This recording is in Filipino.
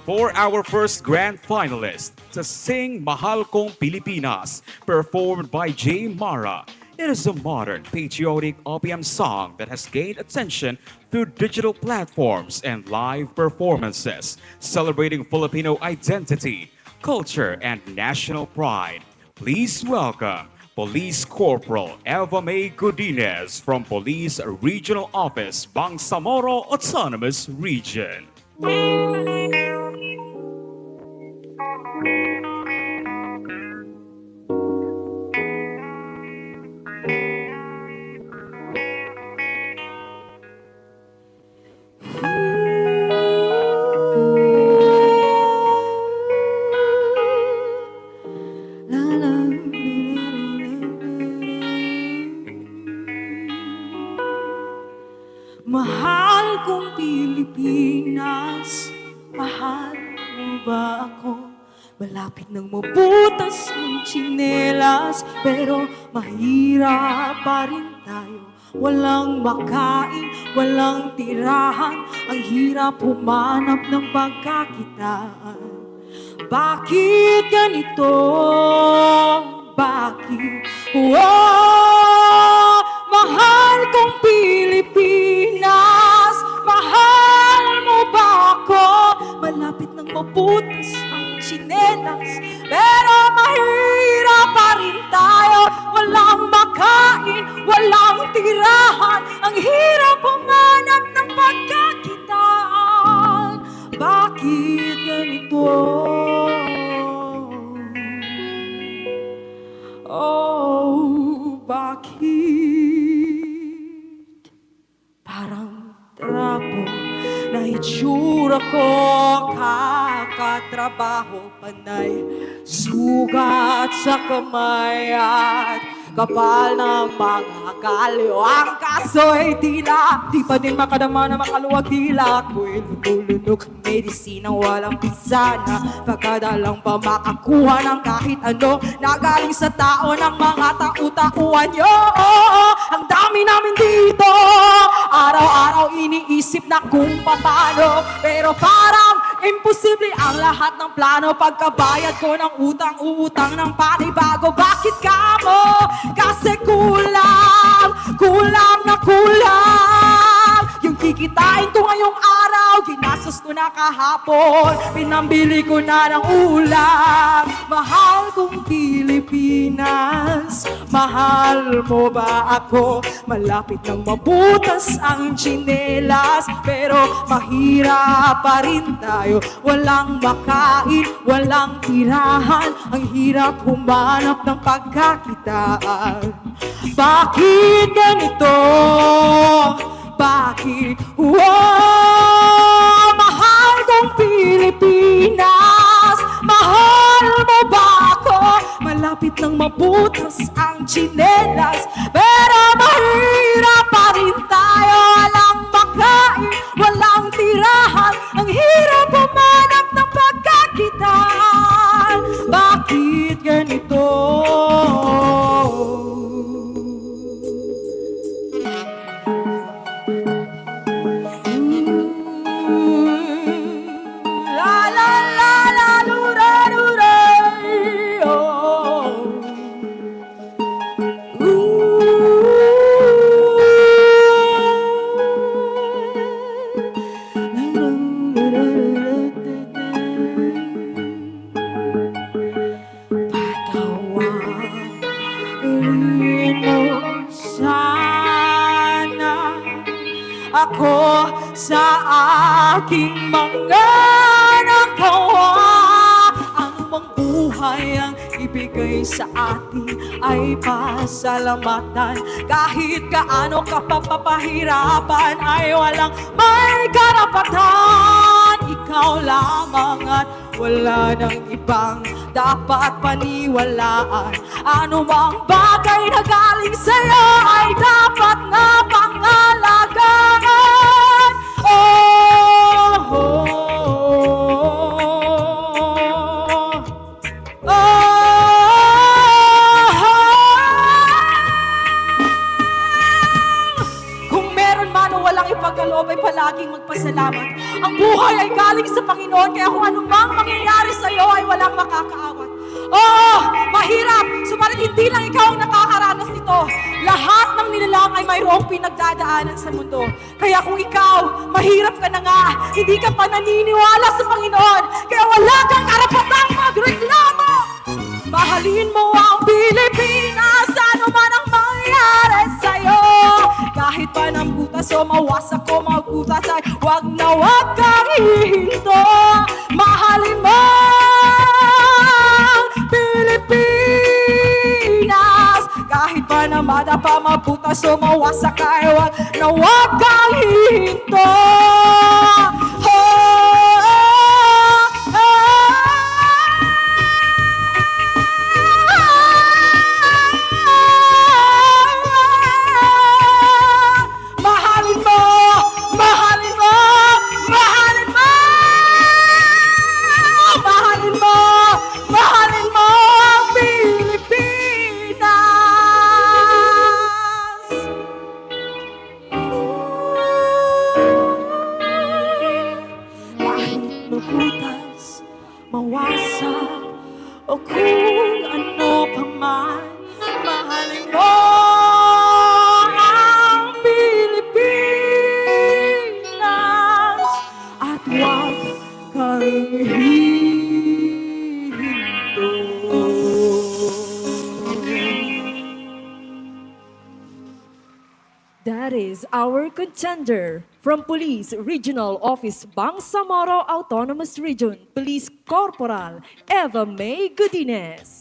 For our first grand finalist to sing Mahal Kong Pilipinas, performed by J. Mara. It is a modern, patriotic OPM song that has gained attention through digital platforms and live performances, celebrating Filipino identity, culture, and national pride. Please welcome Police Corporal Eva May Godinez from Police Regional Office, Bangsamoro Autonomous Region. Mahal kong Pilipinas, mahal mo ba ako? Malapit nang mabutas ang tsinelas, pero mahirap pa rin tayo. Walang makain, walang tirahan, ang hirap humanap ng pagkakitaan. Bakit ganito? Bakit? Oh, mahal kong Pilipinas, mahal mo ba ako? Malapit nang mabutas ang tsinelas, pero mahirap pa rin tayo. Walang makain, walang tirahan, ang hirap humanap ng pagkakitaan. Bakit ganito? Oh, bakit parang trapo na itsura ko, kakatrabaho, panay sugat sa kamay at kapal ng mga kalyo. Ang kaso'y tila di pa din makadama na makaluwag dila. Ako'y lumulunok, medisinang walang pisana, pagkadalang pa makakuha ng kahit ano na galing sa tao ng mga tau-tauan nyo. Ang dami namin dito, araw-araw iniisip na kung paano, pero parang imposible ang lahat ng plano. Pagkabayad ko ng utang, uutang ng panibago. Bakit ka mo? Kasi kulang na kulang yung kikitain ko ngayong araw. Ginastos ko na kahapon, pinambili ko na ng ulam. Mahal kong Pilipinas, mahal mo ba ako? Malapit nang mabutas ang tsinelas, pero mahirap pa rin tayo. Walang makain, walang tirahan, ang hirap humanap ng pagkakitaan. Bakit ganito? Bakit? Wow! Mahal kong Pilipinas, mahal mo ba ako? Malapit nang mabutas ang tsinelas, pero mahirap pa rin tayo. Walang makain, walang tirahan, ang hirap humanap ng pagkakitaan. Bakit ganito? La la la la lura lura, oh. Patawarin mo sana ako sa aking mga nagawa. Ano mang buhay ang ibigay sa atin ay pasalamatan. Kahit kaano ka papapahirapan ay walang may karapatan. Ikaw lamang at wala nang ibang dapat paniwalaan. Ano mang bagay na galing sa'yo ay dapat na pangalagaan. Oh, oh, oh, oh. Kung meron man o walang ipagkaloob ay palaging magpasalamat. Ang buhay ay galing nananalig sa Panginoon, kaya kung anumang mangyayari sa'yo ay walang makakaawat. Oo, mahirap, subalit hindi lang ikaw ang nakakaranas nito. Lahat ng nilalang ay mayroong pinagdadaanan sa mundo. Kaya kung ikaw, mahirap ka na nga, hindi ka pa naniniwala sa Panginoon, kaya wala kang karapatang magreklamo. Mahalin mo ang Pilipinas, ano man ang mangyari sa'yo. Kahit pa ng butas o mawasak o magbutas ay wag na wag kang hihinto. Mahalin mo ang Pilipinas, kahit pa na madapa, mabutas o mawasak ay wag na wag kang hihinto. Mahalin mo, mahalin mo, mahalin mo, mahalin mo, mahalin mo ang Pilipinas. Kahit mabutas, mawasak, o kung ano pa man, mahalin mo ang Pilipinas at huwag kang hihinto. That is our contender from Police Regional Office Bangsamoro Autonomous Region, Police Corporal Eva May Godinez.